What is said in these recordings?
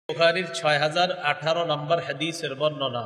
বুখারীর 6018 নম্বর হাদিসের বর্ণনা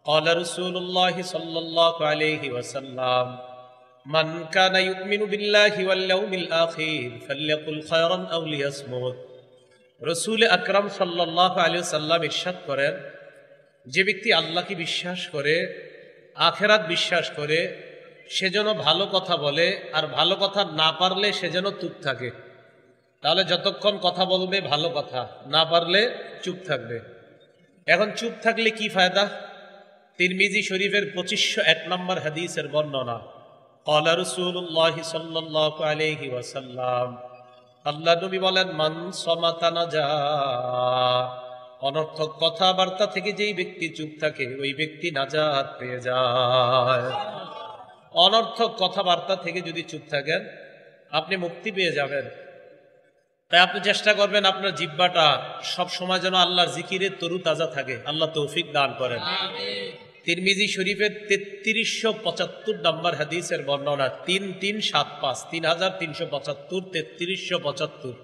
قال رسول الله صلى الله عليه وسلم من كان يؤمن بالله واليوم الآخر فليقل خيرا أو ليصمت রাসূল আকরাম সাল্লাল্লাহু আলাইহি ওয়াসাল্লাম ইরশাদ করেন, যে ব্যক্তি আল্লাহকে বিশ্বাস করে, আখিরাত বিশ্বাস করে, সে যেন ভালো কথা বলে, আর ভালো কথা না পারলে সে যেন চুপ থাকে। তাহলে যতক্ষণ কথা বলবে ভালো কথা, না পারলে চুপ থাকবে। এখন চুপ থাকলে কি ফায়দা? তিরমিজি শরীফের 2501 নম্বর হাদিসের বর্ণনা ক্বালা রাসূলুল্লাহ সাল্লাল্লাহু আলাইহি ওয়াসাল্লাম, আল্লাহ নবী বলেন, মান সামাতা নাজা, অনর্থক কথাবার্তা থেকে যেই ব্যক্তি চুপ থাকে ওই ব্যক্তি নাজাত পেয়ে যায়। অনর্থক কথাবার্তা থেকে যদি চুপ থাকেন আপনি মুক্তি পেয়ে যাবেন। তাই আপনি চেষ্টা করবেন আপনার জিহ্বাটা সব সময় যেন আল্লাহর জিকিরে তরুতাজা থাকে। আল্লাহ তৌফিক দান করেন। তিরমিজি শরীফের 3375 নম্বর হাদিসের বর্ণনা 3375 3375 3375।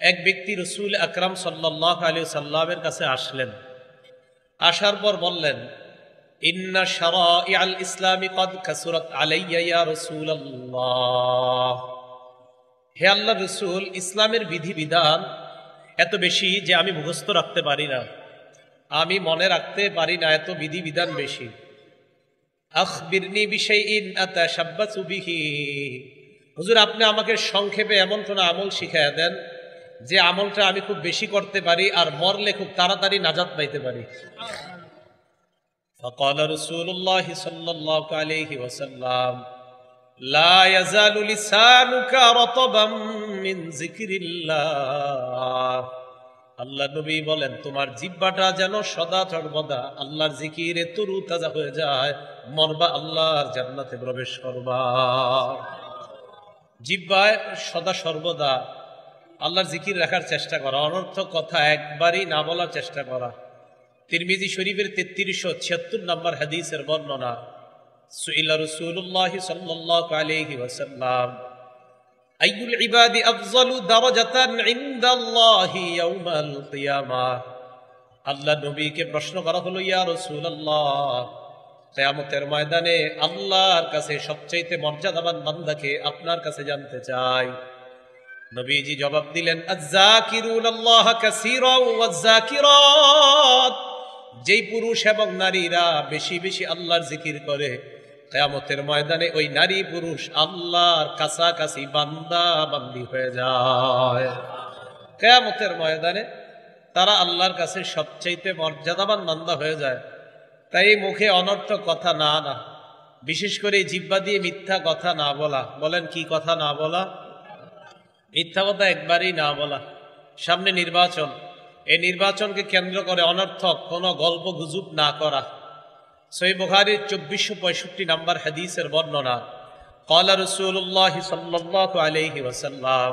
এক ব্যক্তি রাসূল আকরাম সাল্লাল্লাহু আলাইহি ওয়াসাল্লামের কাছে আসলেন। আসার পর বললেন, ইন্না শারাইআল ইসলামি কদ কাসুরাত আলাইয়া ইয়া রাসূলুল্লাহ, হে আল্লাহর রাসূল, ইসলামের বিধিবিধান এত বেশি যে আমি মুখস্থ রাখতে পারি না, আমি মনে রাখতে পারি না, এত বিধিবিধান বেশি। আখবিরনি বিশাইইন আতাশাব্বাসু বিহি, হুজুর আপনি আমাকে সংক্ষেপে এমন কোন আমল শিখায়া দেন যে আমলটা আমি খুব বেশি করতে পারি আর মরলে খুব তাড়াতাড়ি নাজাত পাইতে পারি। فقال رسول الله صلى الله عليه وسلم لا يزال لسانك رطبا من ذكر الله, আল্লাহ নবী বলেন, তোমার জিহ্বাটা যেন সদা সর্বদা আল্লাহর জিকিরে তরুতাজা হয়ে যায়, মরবা আল্লাহর জান্নাতে প্রবেশ করবা। জিহ্বায় সদা সর্বদা আল্লাহর জিকির রাখার চেষ্টা করা, অনর্থক কথা একবারই না বলার চেষ্টা করা। তিরমিজি শরীফের 3376 নম্বর হাদিসের বর্ণনা সুইলা রাসূলুল্লাহ সাল্লাল্লাহু আলাইহি ওয়াসাল্লাম, আইয়ুল ইবাদি আফযালু দারাজাতান ইনদাল্লাহি ইয়াউমাল কিয়ামাহ, আল্লাহ নবীকে প্রশ্ন করা হলো, ইয়া রাসূলুল্লাহ, কিয়ামতের ময়দানে আল্লাহর কাছে সবচেয়ে মর্যাদাবান বান্দাকে আপনার কাছে জানতে চাই। নবীজি জবাব দিলেন, আয-যাকিরুনাল্লাহ কাসীরান ওয়াজ-যাকিরাত, যেই পুরুষ এবং নারীরা বেশি বেশি আল্লাহর জিকির করে কিয়ামতের ময়দানে ওই নারী পুরুষ আল্লাহর কাছাকাছি বান্দা বান্দি হয়ে যায়। কিয়ামতের ময়দানে তারা আল্লাহর কাছে সবচেয়ে মর্যাদাবান বান্দা হয়ে যায়। তাই মুখে অনর্থক কথা না, বিশেষ করে জিহ্বা দিয়ে মিথ্যা কথা না বলা। বলেন কি কথা না বলা? মিথ্যা কথা একবারই না বলা। সামনে নির্বাচন, এই নির্বাচনকে কেন্দ্র করে অনর্থক কোন গল্প গুজব না করা। সহিহ বুখারীর 2465 নম্বর হাদিসের বর্ণনা ক্বালা রাসূলুল্লাহ সাল্লাল্লাহু আলাইহি ওয়াসাল্লাম,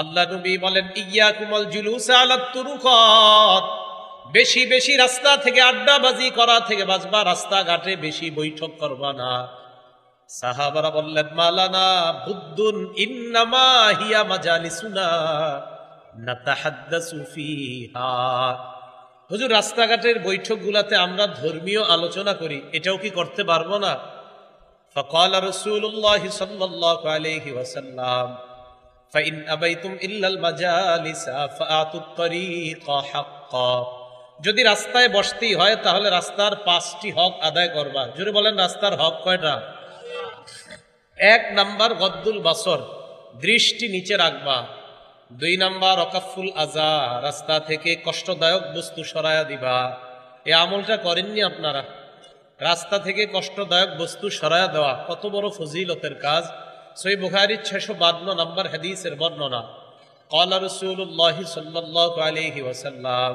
আল্লাহ নবী বলেন, ইয়াকুমুল জুলুস আলাত তুরুকাত, বেশি বেশি রাস্তা থেকে আড্ডাবাজি করা থেকে বাঁচবা, রাস্তাঘাটে বেশি বৈঠক করবা না। সাহাবারা বললেন, মালানা বুদ্দুন ইন্নামা হিয়া মাজালিসুনা নাতাহাদ্দাসু ফিহা, হুজুর রাস্তাঘাটের বৈঠকগুলোতে আমরা ধর্মীয় আলোচনা করি, এটাও কি করতে পারবো না? ফাকালা রাসূলুল্লাহ সাল্লাল্লাহু আলাইহি ওয়াসাল্লাম, ফাইন আবাইতুম ইল্লাল মাজালিসা ফাআতুত তরিকা হাক্কা, যদি রাস্তায় বসতেই হয় তাহলে রাস্তার 5টি হক আদায় করবা। জোরে বলেন, রাস্তার হক কয়টা? 1 নাম্বার গদ্দুল বাসর, দৃষ্টি নিচে রাখবা। 2 নাম্বার ওয়াকাফুল আযা, রাস্তা থেকে কষ্টদায়ক বস্তু সরায়া দিবা। এই আমলটা করেননি আপনারা? রাস্তা থেকে কষ্টদায়ক বস্তু সরায়া দেওয়া কত বড় ফজিলতের কাজ। সহিহ বুখারীর 652 নম্বর হাদিসের বর্ণনা ক্বালা রাসূলুল্লাহ সাল্লাল্লাহু আলাইহি ওয়াসাল্লাম,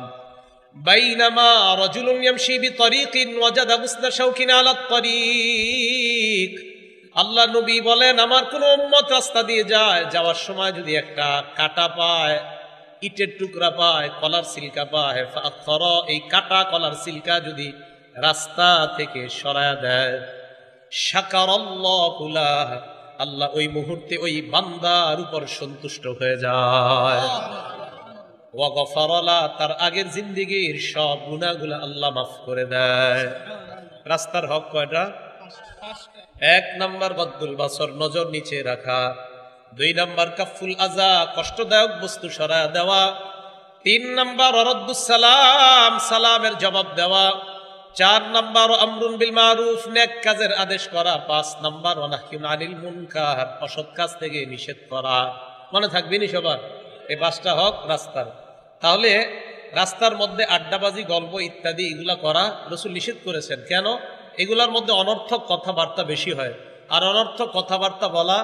বাইনামা রাজুলুন ইয়ামশি বিতরিকিন ওয়াজাদা গুসনা শাওকিন আলা তরিক, আল্লাহ নবী বলেন, আমার কোন উম্মত রাস্তা দিয়ে যায়, যাওয়ার সময় যদি একটা কাটা পায়, ইটের টুকরা পায়, কলার সিলকা পায়, ফাআখরা, এই কাটা কলার সিলকা যদি রাস্তা থেকে সরায়া দেয়, শাকারাল্লাহু লাহ, আল্লাহ ওই মুহূর্তে ওই বান্দার উপর সন্তুষ্ট হয়ে যায়। ওয়া গফারা লা, তার আগের জিন্দেগীর সব গুনাহগুলো আল্লাহ মাফ করে দেয়। রাস্তার হক কয়টা? 1 নাম্বার গদ্দুল বাসর, নজর নিচে রাখা। 2 নাম্বার কাফুল আযা, কষ্টদায়ক বস্তু সরায়া দেওয়া। 3 নাম্বার রদ্দুস সালাম, সালামের জবাব দেওয়া। 4 নাম্বার আমরুন বিল মারুফ, নেক কাজের আদেশ করা। 5 নাম্বার ওয়ানাহয়ুন আনিল মুনকার, অসৎ কাজ থেকে নিষেধ করা। মনে থাকবে নি সবার? এই 5টা হক রাস্তার। তাহলে রাস্তার মধ্যে আড্ডাবাজি, গল্প ইত্যাদি এগুলা করা রাসূল নিষেধ করেছেন। কেন? এগুলার মধ্যে অনর্থক কথাবার্তা বেশি হয়, আর অনর্থক কথাবার্তা বলা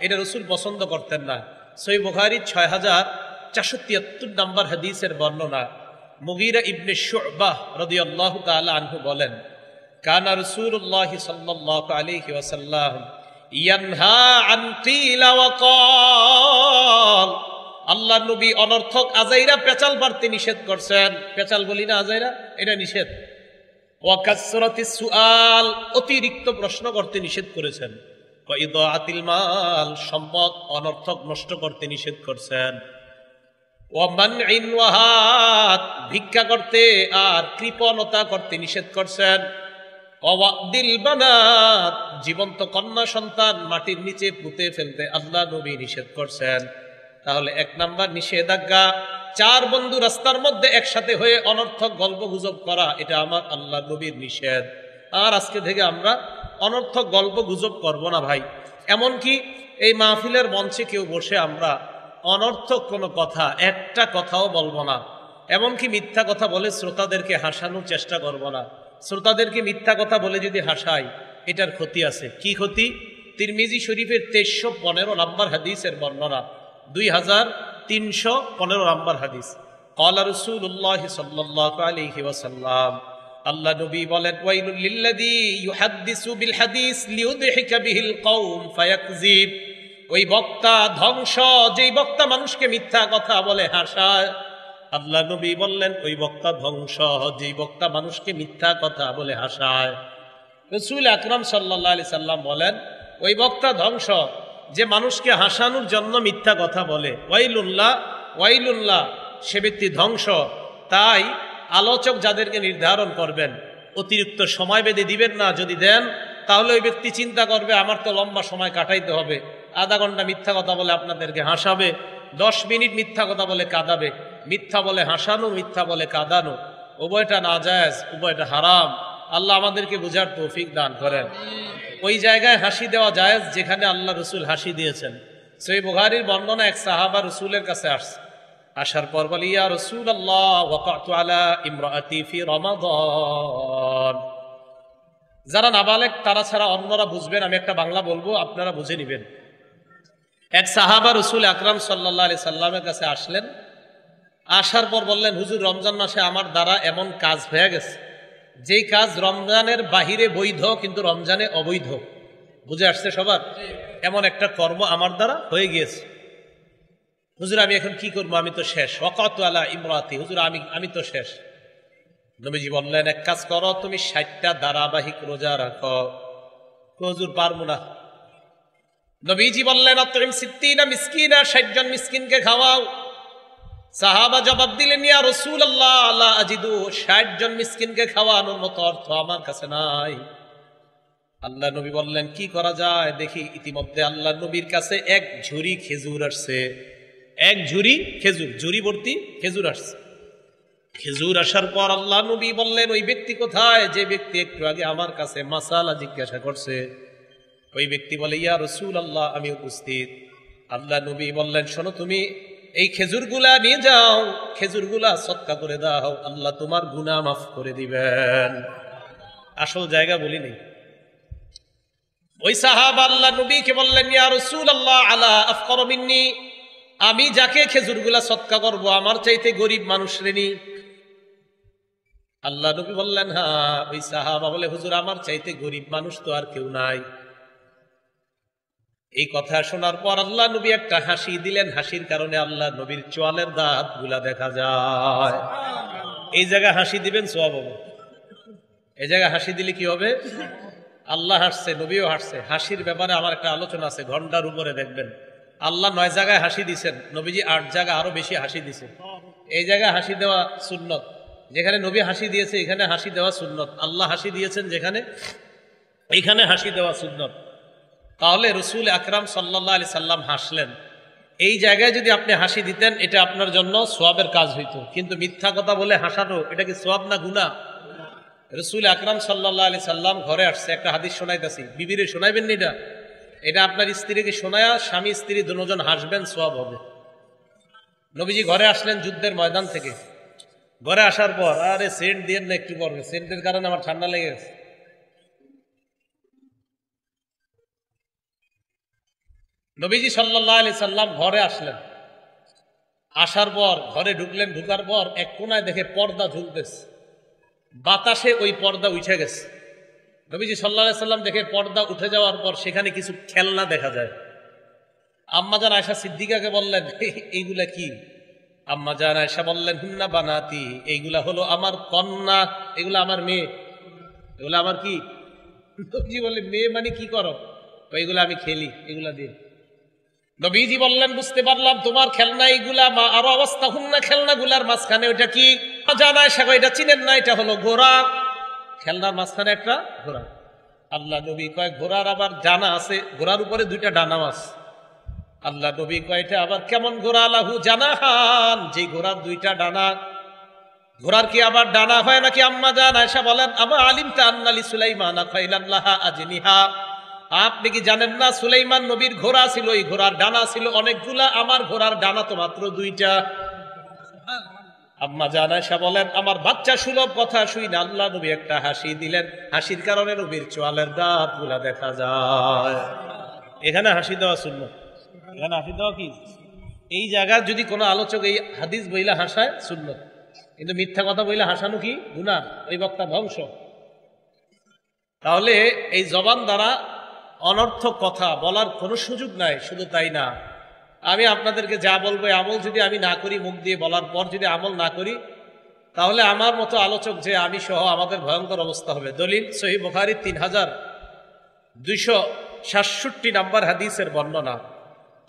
এটা রাসূল পছন্দ করতেন না। সহিহ বুখারী 6473 নম্বর হাদিসের বর্ণনা, মুগীরা ইবনে শু'বাহ রাদিয়াল্লাহু তাআলা আনহু বলেন, কানা রাসূলুল্লাহ সাল্লাল্লাহু আলাইহি ওয়াসাল্লাম ইয়ানহা আন কিলা ওয়া ক্বাল, আল্লাহর নবী অনর্থক আজাইরা পেঁচাল পারতে নিষেধ করছেন। পেঁচাল বলি না, আজাইরা, এটা নিষেধ। ওয়া কাসরাতিস সুআল, অতিরিক্ত প্রশ্ন করতে নিষেধ করেছেন। ওয়া ইদাআতিল মাল, সম্পদ অনর্থক নষ্ট করতে নিষেধ করছেন। ওয়া মানইন ওয়াহাত, ভিক্ষা করতে আর কৃপণতা করতে নিষেধ করছেন। ওয়া ওয়াদিল বানাত, জীবন্ত কন্যা সন্তান মাটির নিচে পুঁতে ফেলতে আল্লাহ নবী নিষেধ করছেন। তাহলে 1 নাম্বার নিষেধাজ্ঞা। 4 বন্ধু রাস্তার মধ্যে একসাথে হয়ে অনর্থক গল্প গুজব করা, এটা আমার আল্লাহ নবীর নিষেধ। আর আজকে থেকে আমরা অনর্থক গল্প গুজব করব না ভাই। এমনকি এই মাহফিলের মঞ্চে কেউ বসে আমরা অনর্থক কোনো কথা, একটা কথাও বলবো না। এমনকি মিথ্যা কথা বলে শ্রোতাদেরকে হাসানোর চেষ্টা করব না। শ্রোতাদেরকে মিথ্যা কথা বলে যদি হাসাই, এটার ক্ষতি আছে। কি ক্ষতি? তিরমিজি শরীফের 2315 নম্বর হাদিসের বর্ণনা, 2315 নম্বর হাদিস। ক্বালা রাসূলুল্লাহ সাল্লাল্লাহু আলাইহি ওয়াসাল্লাম, আল্লাহ নবী বলেন, ওয়াইলুল লিল্লাযী ইউহাদ্দিসু বিল হাদিস লিইউদহিকা বিহিল কওম ফায়াকযিব, ওই বক্তা ধ্বংস, যেই বক্তা মানুষকে মিথ্যা কথা বলে হাসায়। আল্লাহ নবী বললেন, ওই বক্তা ধ্বংস, যেই বক্তা মানুষকে মিথ্যা কথা বলে হাসায়। রাসূল আকরাম সাল্লাল্লাহু আলাইহি সাল্লাম বলেন, ওই বক্তা ধ্বংস, যে মানুষকে হাসানোর জন্য মিথ্যা কথা বলে। ওয়াইলুল্লাহ, ওয়াইলুল্লাহ, সে ব্যক্তি ধ্বংস। তাই আলোচক যাদেরকে নির্ধারণ করবেন, অতিরিক্ত সময় বেঁধে দিবেন না। যদি দেন তাহলে ওই ব্যক্তি চিন্তা করবে, আমার তো লম্বা সময় কাটাইতে হবে। আধা ঘন্টা মিথ্যা কথা বলে আপনাদেরকে হাসাবে, 10 মিনিট মিথ্যা কথা বলে কাঁদাবে। মিথ্যা বলে হাসানো, মিথ্যা বলে কাঁদানো, উভয়টা নাজায়েজ, উভয়টা হারাম। আল্লাহ আমাদেরকে বুঝার তৌফিক দান করেন। ওই জায়গায় হাসি দেওয়া জায়েজ যেখানে আল্লাহ রসুল হাসি দিয়েছেন। সহিহ বুখারীর বর্ণনা, এক সাহাবা রসুলের কাছে আসছে। আসার পর বলে, ইয়া রাসূলুল্লাহ, ওয়াকাতু আলা ইমরাআতি ফি রমাদান। যারা নাবালেগ তারা ছাড়া অন্যরা বুঝবেন, আমি একটা বাংলা বলবো, আপনারা বুঝে নেবেন। এক সাহাবা রসুল আকরাম সাল্লাল্লাহু আলাইহি সাল্লামের কাছে আসলেন। আসার পর বললেন, হুজুর, রমজান মাসে আমার দ্বারা এমন কাজ হয়ে গেছে, যেই কাজ রমজানের বাহিরে বৈধ কিন্তু রমজানে অবৈধ। বুঝে আসছে সবার? এমন একটা কর্ম আমার দ্বারা হয়ে গিয়েছে। হুজুর, আমি এখন কি করবো? আমি তো শেষ। ওয়াকাতু আলা ইমরাতি, হুজুর, আমি তো শেষ। নবীজি বললেন, এক কাজ করো, তুমি 60টা ধারাবাহিক রোজা রাখো। হুজুর, পারবো না। নবীজি বললেন, আতইম 60 মিসকিনা, 60 জন মিসকিনকে খাওয়াও। সাহাবা জবাব দিলেন, ইয়া রাসূলুল্লাহ, লা আজিদু, 60 জন মিসকিনকে খাওয়ানোর মতো অর্থ আমার কাছে নাই। আল্লাহ নবী বললেন, কি করা যায় দেখি। ইতিমধ্যে আল্লাহ নবীর কাছে 1 ঝুড়ি খেজুর আসছে। 1 ঝুড়ি খেজুর, ঝুড়ি ভর্তি খেজুর আসছে। খেজুর আসার পর আল্লাহ নবী বললেন, ওই ব্যক্তি কোথায় যে ব্যক্তি একটু আগে আমার কাছে মাসালা জিজ্ঞাসা করছে? ওই ব্যক্তি বলে, ইয়া রাসূলুল্লাহ, আমি উপস্থিত। আল্লাহ নবী বললেন, শোনো, তুমি এই খেজুরগুলা নিয়ে যাও, খেজুরগুলা সদকা করে দাও, আল্লাহ তোমার গুনাহ মাফ করে দিবেন। আসল জায়গা বলিনি। ওই সাহাবা আল্লাহ নবীকে বললেন, ইয়া রাসূলুল্লাহ, আলা আফকার মিন্নি, আমি যাকে খেজুরগুলা সদকা করব আমার চাইতে গরিব মানুষ রেনি। আল্লাহ নবী বললেন, হ্যাঁ। ওই সাহাবা বলে, হুজুর, আমার চাইতে গরিব মানুষ তো আর কেউ নাই। এই কথা শোনার পর আল্লাহ নবী একটা হাসি দিলেন। হাসির কারণে আল্লাহ নবীর চোয়ালের দাঁত গুলা দেখা যায়। এই জায়গায় হাসি দিবেন, সওয়াব হবে। এই জায়গায় হাসি দিলে কি হবে? আল্লাহ হাসছে, নবীও হাসছে। হাসির ব্যাপারে আমার একটা আলোচনা আছে, ঘন্টার উপরে দেখবেন। আল্লাহ 9 জায়গায় হাসি দিছেন, নবীজি 8 জায়গায় আরো বেশি হাসি দিছেন। এই জায়গায় হাসি দেওয়া সুন্নত। যেখানে নবী হাসি দিয়েছে এখানে হাসি দেওয়া সুন্নত। আল্লাহ হাসি দিয়েছেন যেখানে, এইখানে হাসি দেওয়া সুন্নত। তাহলে রসুল আকরাম সাল্লাল্লাহু আলাইহি সাল্লাম হাসলেন, এই জায়গায় যদি আপনি হাসি দিতেন এটা আপনার জন্য সওয়াবের কাজ হইতো। কিন্তু মিথ্যা কথা বলে হাসানো, এটা কি সওয়াব না গুনাহ? রসুল আকরাম সাল্লাল্লাহু আলাইহি সাল্লাম ঘরে আসছে, একটা হাদিস শোনাইতেছি, বিবিরে শোনাইবেন না, এটা এটা আপনার স্ত্রীকে শোনায়া স্বামী স্ত্রী দুজন হাসবেন, সওয়াব হবে। নবীজি ঘরে আসলেন যুদ্ধের ময়দান থেকে। ঘরে আসার পর, আরে সেন্ট দিয়ে না একটু পরে, সেন্টের কারণে আমার ঠান্ডা লেগে গেছে। নবীজি সাল্লাল্লাহু আলাইহি সাল্লাম ঘরে আসলেন, আসার পর ঘরে ঢুকলেন, ঢুকার পর এক কোনায় দেখে পর্দা ঝুলতেছে, বাতাসে ওই পর্দা উঠে গেছে। নবীজি সাল্লাল্লাহু আলাইহি সাল্লাম দেখে পর্দা উঠে যাওয়ার পর সেখানে কিছু খেলনা দেখা যায়। আম্মাজান আয়েশা সিদ্দিকাকে বললেন, এইগুলা কি? আম্মাজান আয়েশা বললেন, হুন্না বানাতি, এইগুলা হলো আমার কন্যা, এগুলা আমার মেয়ে। এগুলা আমার কি? নবীজি বললেন, মেয়ে মানে কি করো? এইগুলা আমি খেলি, এগুলা দিয়ে। নবীজি বললেন, বুঝতে পারলাম তোমার খেলনা এইগুলা। মা আরো অবস্থা, হুন্না খেলনাগুলার মাঝখানে ওইটা কি? জানায় সাগো, এটা চিনেন না, এটা হলো ঘোড়া। খেলনার মাঝখানে একটা ঘোড়া। আল্লাহ নবী কয়, ঘোড়ার আবার ডানা আছে, ঘোড়ার উপরে দুইটা ডানাও আছে। আল্লাহ নবী কয়, এটা আবার কেমন ঘোড়া? লাহু জানাহান, যে ঘোড়ার দুইটা ডানা। ঘোড়ার কি আবার ডানা হয় নাকি? আম্মা জান আয়েশা বলেন, আমা আলিমতা আন্নালি সুলাইমানা খাইলান লাহা আজনিহা, আপনি কি জানেন না সুলাইমান নবীর ঘোড়া ছিল, এই ঘোড়ার ডানা ছিল অনেকগুলা, আমার ঘোড়ার ডানা তো মাত্র দুইটা। আম্মা জান আয়েশা বলেন, আমার বাচ্চা সুলভ কথা শুই না আল্লাহ নবী একটা হাসি দিলেন, হাসির কারণে নবীর চোয়ালের দাঁত গুলা দেখা যায়। এখানে হাসি দেওয়া সুন্নাত। এখানে হাসি দেওয়া কি? এই জায়গার যদি কোনো আলোচক এই হাদিস বইলা হাসায়, সুন্নাত। কিন্তু মিথ্যা কথা বইলা হাসানো কি? গুনাহ, ওই বক্তা ধ্বংস। তাহলে এই জবান দ্বারা অনর্থক কথা বলার কোনো সুযোগ নাই। শুধু তাই না, আমি আপনাদেরকে যা বলবো আমল যদি আমি না করি, মুখ দিয়ে বলার পর যদি আমল না করি, তাহলে আমার মতো আলোচক যে আমি সহ আমাদের ভয়ঙ্কর অবস্থা হবে। দলিল সহিহ বুখারী 3267 নম্বর হাদিসের বর্ণনা।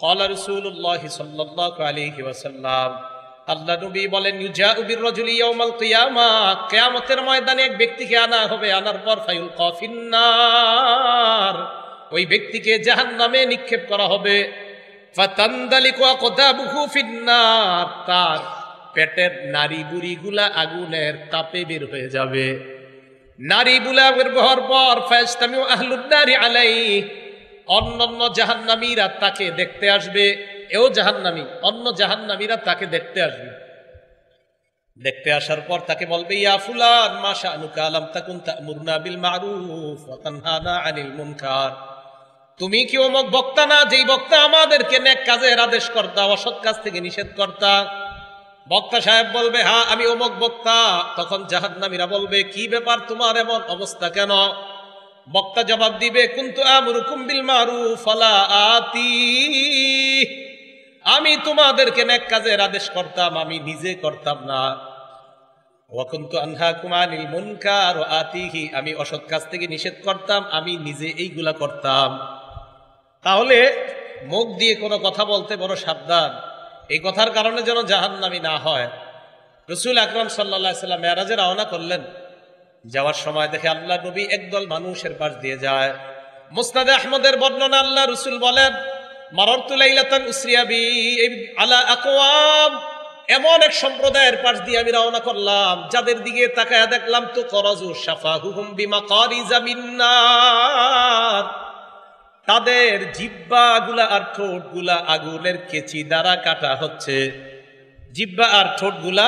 ক্বালা রাসূলুল্লাহ সাল্লাল্লাহু আলাইহি ওয়াসাল্লাম, আল্লাহ নবী বলেন, ইউজাউ বির-রাজুলি ইয়াউমাল কিয়ামাহ, কিয়ামতের ময়দানে এক ব্যক্তিকে আনা হবে, আনার পর ফায়ুলকা ফিন-নার, ওই ব্যক্তিকে জাহান্নামে নিক্ষেপ করা হবে। ফাতানদালিকু আকদাবুহু ফিন-নার, তার পেটের নাড়ি বুড়িগুলা আগুনের তাপে বের হয়ে যাবে। নারী বুলা বের হওয়ার পর ফায়াস্তামিউ আহলুন নারি আলাইহি, অন্যান্য জাহান্নামীরা তাকে দেখতে আসবে। এও জাহান্নামী, অন্য জাহান্নামীরা তাকে দেখতে আসবে। দেখতে আসার পর তাকে বলবে, ইয়া ফুলান মা শানুকা লাম তাকুন তা'মুরুনা বিল মা'রুফ ওয়া তানহানা আনিল মুনকার, তুমি কি অমুক বক্তা না, যেই বক্তা আমাদেরকে নেক কাজের আদেশ করতা, অসৎ কাজ থেকে নিষেধ করতা? বক্তা সাহেব বলবে, হ্যাঁ আমি অমুক বক্তা। তখন জাহান্নামীরা বলবে, কি ব্যাপার তোমার এমন অবস্থা কেন? বক্তা জবাব দিবে, কুনতু আমুরুকুম বিল মা'রুফ ফালা আতি, আমি তোমাদেরকে নেক কাজের আদেশ করতাম, আমি নিজে করতাম না। ওয়া কুনতু আনহাকুম আনিল মুনকার ওয়া আতিহি, আমি অসৎ কাজ থেকে নিষেধ করতাম, আমি নিজে এইগুলা করতাম। তাহলে মুখ দিয়ে কোনো কথা বলতে বড় সাবধান, এই কথার কারণে যেন জাহান্নামী না হয়। রাসূল আকরাম সাল্লাল্লাহু আলাইহি ওয়াসাল্লাম মেরাজে রওনা করলেন। যাওয়ার সময় দেখে আল্লাহ নবী একদল মানুষের পাশ দিয়ে যায়। মুসনাদে আহমদের বর্ণনা, আল্লাহ রাসূল বলেন, মারারতু লাইলাতান উসরিয়া বি আলা আকওয়াম, এমন এক সম্প্রদায়ের পাশ দিয়ে আমি রওনা করলাম, যাদের দিকে তাকায়া দেখলাম তো করাজু শাফাহুহুম বিমাকারিজা মিন-নার, তাদের জিহ্বাগুলা আর ঠোঁটগুলা আগুনের কেচি দ্বারা কাটা হচ্ছে। জিহ্বা আর ঠোঁটগুলা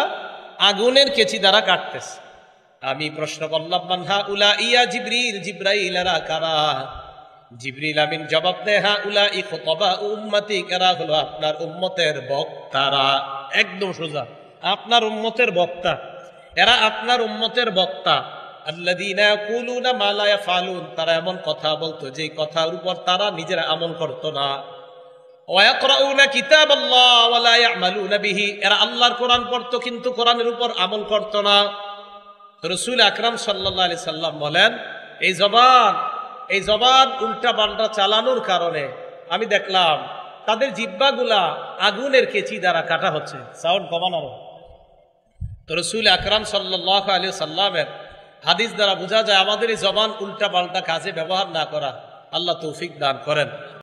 আগুনের কেচি দ্বারা কাটতেছে। আমি প্রশ্ন করলাম, মান হাউলা ইয়া জিবরিল, জিবরাইল এরা কারা? জিবরিল আমিন জবাব দেয়, হাউলা খুতাবা উম্মতি, এরা হলো আপনার উম্মতের বক্তারা। একদম সোজা, আপনার উম্মতের বক্তা, এরা আপনার উম্মতের বক্তা। আল্লাযীনা ইয়াকুলুনা মা লা ইয়াফআলুন, তারা এমন কথা বলতো যে কথার উপর তারা নিজেরা আমল করতো না। ওয়া ইয়াকরাউনা কিতাবাল্লাহ ওয়া লা ইয়ামালুনা বিহি, এরা আল্লাহর কোরআন পড়তো কিন্তু কোরআনের উপর আমল করতো না। রাসূল আকরাম সাল্লাল্লাহু আলাইহি সাল্লাম বলেন, এই জবান উল্টা পাল্টা চালানোর কারণে আমি দেখলাম তাদের জিহ্বাগুলা আগুনের কেচি দ্বারা কাটা হচ্ছে। সাউন্ড কমান আরো, তো রসুল আকরাম সাল্লাল্লাহু আলাইহি সাল্লামের হাদিস দ্বারা বোঝা যায় আমাদের এই জবান উল্টা পাল্টা কাজে ব্যবহার না করা। আল্লাহ তৌফিক দান করেন।